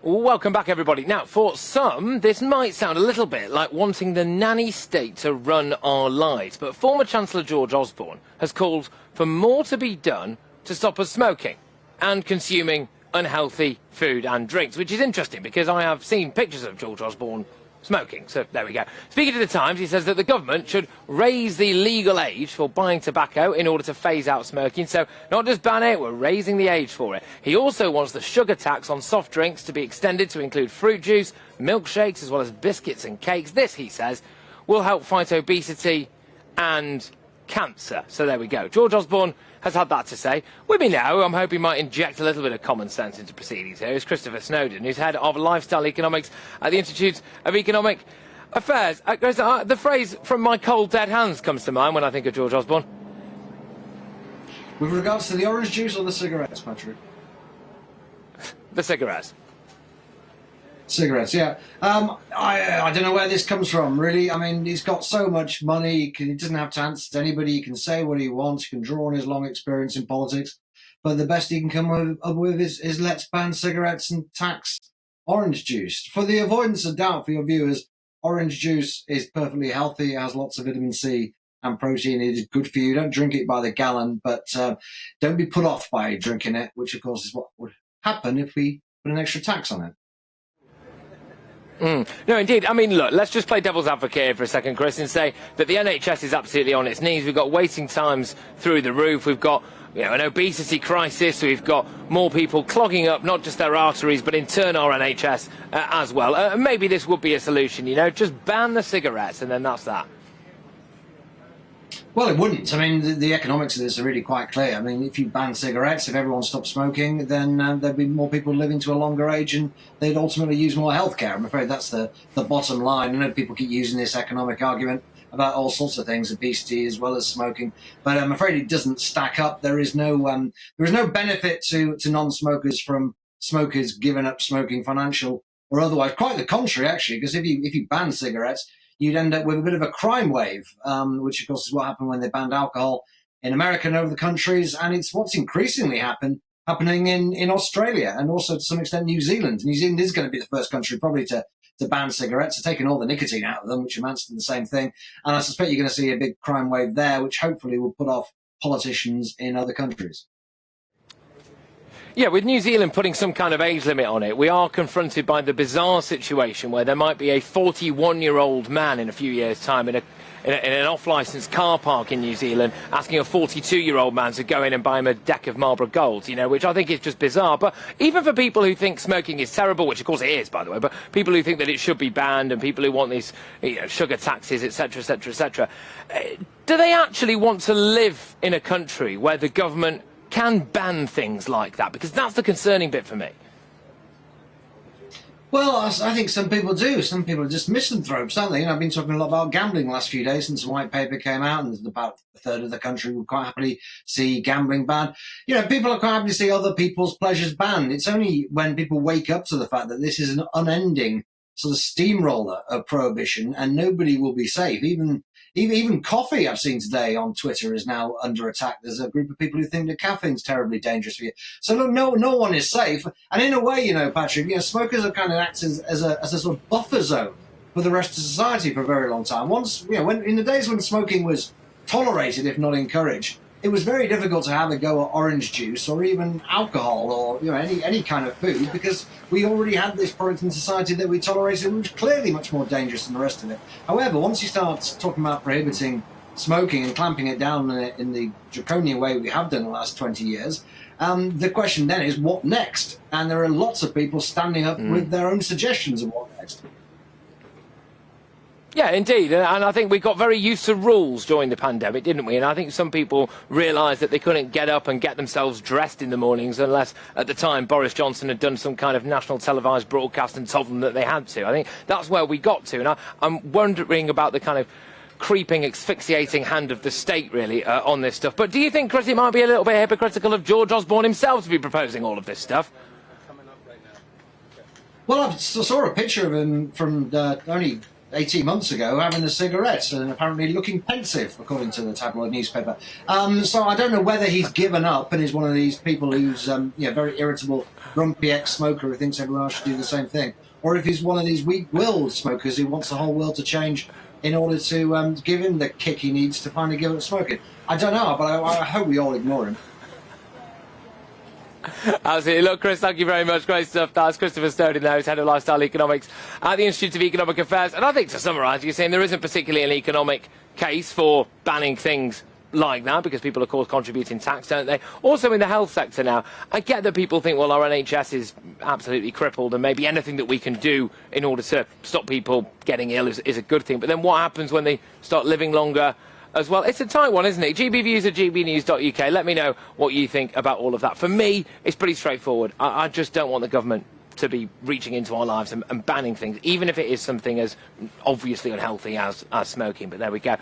Welcome back, everybody. Now, for some, this might sound a little bit like wanting the nanny state to run our lives, but former Chancellor George Osborn has called for more to be done to stop us smoking and consuming unhealthy food and drinks, which is interesting because I have seen pictures of George Osborn smoking. So there we go. Speaking to the Times, he says that the government should raise the legal age for buying tobacco in order to phase out smoking. So not just ban it, we're raising the age for it. He also wants the sugar tax on soft drinks to be extended to include fruit juice, milkshakes, as well as biscuits and cakes. This, he says, will help fight obesity and cancer. So there we go. George Osborn has had that to say. With me now, I'm hoping might inject a little bit of common sense into proceedings here, is Christopher Snowdon, who's head of lifestyle economics at the Institute of Economic Affairs. The phrase "from my cold dead hands" comes to mind when I think of George Osborn. With regards to the orange juice or the cigarettes, Patrick? The cigarettes. Cigarettes, yeah. I don't know where this comes from, really. I mean, he's got so much money, he doesn't have to answer to anybody, he can say what he wants, he can draw on his long experience in politics, but the best he can come up with is let's ban cigarettes and tax orange juice. For the avoidance of doubt for your viewers, orange juice is perfectly healthy, it has lots of vitamin C and protein, it is good for you. Don't drink it by the gallon, but don't be put off by drinking it, which of course is what would happen if we put an extra tax on it. No, indeed. I mean, look, let's just play devil's advocate here for a second, Chris, and say that the NHS is absolutely on its knees. We've got waiting times through the roof. We've got, an obesity crisis. We've got more people clogging up not just their arteries, but in turn our NHS as well. Maybe this would be a solution, just ban the cigarettes and then that's that. Well, it wouldn't. I mean, the economics of this are really quite clear. I mean, if you ban cigarettes, if everyone stopped smoking, then there'd be more people living to a longer age and they'd ultimately use more healthcare. I'm afraid that's the bottom line. I know people keep using this economic argument about all sorts of things, obesity as well as smoking, but I'm afraid it doesn't stack up. There is no benefit to non-smokers from smokers giving up smoking, financial or otherwise. Quite the contrary, actually, because if you ban cigarettes, you'd end up with a bit of a crime wave, which, of course, is what happened when they banned alcohol in America and other countries. And it's what's increasingly happening in Australia and also, to some extent, New Zealand. New Zealand is going to be the first country probably to ban cigarettes, taking all the nicotine out of them, which amounts to the same thing. And I suspect you're going to see a big crime wave there, which hopefully will put off politicians in other countries. Yeah, with New Zealand putting some kind of age limit on it, we are confronted by the bizarre situation where there might be a 41-year-old man in a few years' time in an off-licensed car park in New Zealand asking a 42-year-old man to go in and buy him a deck of Marlboro Golds, which I think is just bizarre. But even for people who think smoking is terrible, which of course it is, by the way, but people who think that it should be banned and people who want these sugar taxes, etc., etc., etc., do they actually want to live in a country where the government can ban things like that? Because that's the concerning bit for me. Well, I think some people do. Some people are just misanthropes, aren't they? I've been talking a lot about gambling the last few days since the white paper came out, and about a third of the country would quite happily see gambling banned. People are quite happy to see other people's pleasures banned. It's only when people wake up to the fact that this is an unending sort of steamroller of prohibition and nobody will be safe. Even coffee, I've seen today on Twitter, is now under attack. There's a group of people who think that caffeine's terribly dangerous for you. So look, no one is safe. And in a way, Patrick, smokers have kind of acted as a sort of buffer zone for the rest of society for a very long time. Once, when in the days when smoking was tolerated, if not encouraged, it was very difficult to have a go at orange juice or even alcohol or any kind of food, because we already had this product in society that we tolerated, which was clearly much more dangerous than the rest of it. However, once you start talking about prohibiting smoking and clamping it down in the draconian way we have done the last 20 years, the question then is what next? And there are lots of people standing up with their own suggestions of what next. Yeah, indeed. And I think we got very used to rules during the pandemic, didn't we? And I think some people realised that they couldn't get up and get themselves dressed in the mornings unless, at the time, Boris Johnson had done some kind of national televised broadcast and told them that they had to. I think that's where we got to. And I'm wondering about the kind of creeping, asphyxiating hand of the state, really, on this stuff. But do you think, Chris, it might be a little bit hypocritical of George Osborn himself to be proposing all of this stuff? Well, I saw a picture of him from only 18 months ago having a cigarette and apparently looking pensive, according to the tabloid newspaper. So I don't know whether he's given up and is one of these people who's very irritable, grumpy ex-smoker who thinks everyone else should do the same thing, or if he's one of these weak-willed smokers who wants the whole world to change in order to give him the kick he needs to finally give up smoking. I don't know, but I hope we all ignore him. Absolutely. Look, Chris, thank you very much. Great stuff. That's Christopher Snowdon there, who's Head of Lifestyle Economics at the Institute of Economic Affairs. And I think, to summarise, you're saying there isn't particularly an economic case for banning things like that, because people, of course, contribute in tax, don't they? Also in the health sector now, I get that people think, well, our NHS is absolutely crippled and maybe anything that we can do in order to stop people getting ill is a good thing. But then what happens when they start living longer as well? It's a tight one, isn't it? gbviews@gbnews.uk. Let me know what you think about all of that. For me, it's pretty straightforward. I just don't want the government to be reaching into our lives and banning things, even if it is something as obviously unhealthy as smoking. But there we go.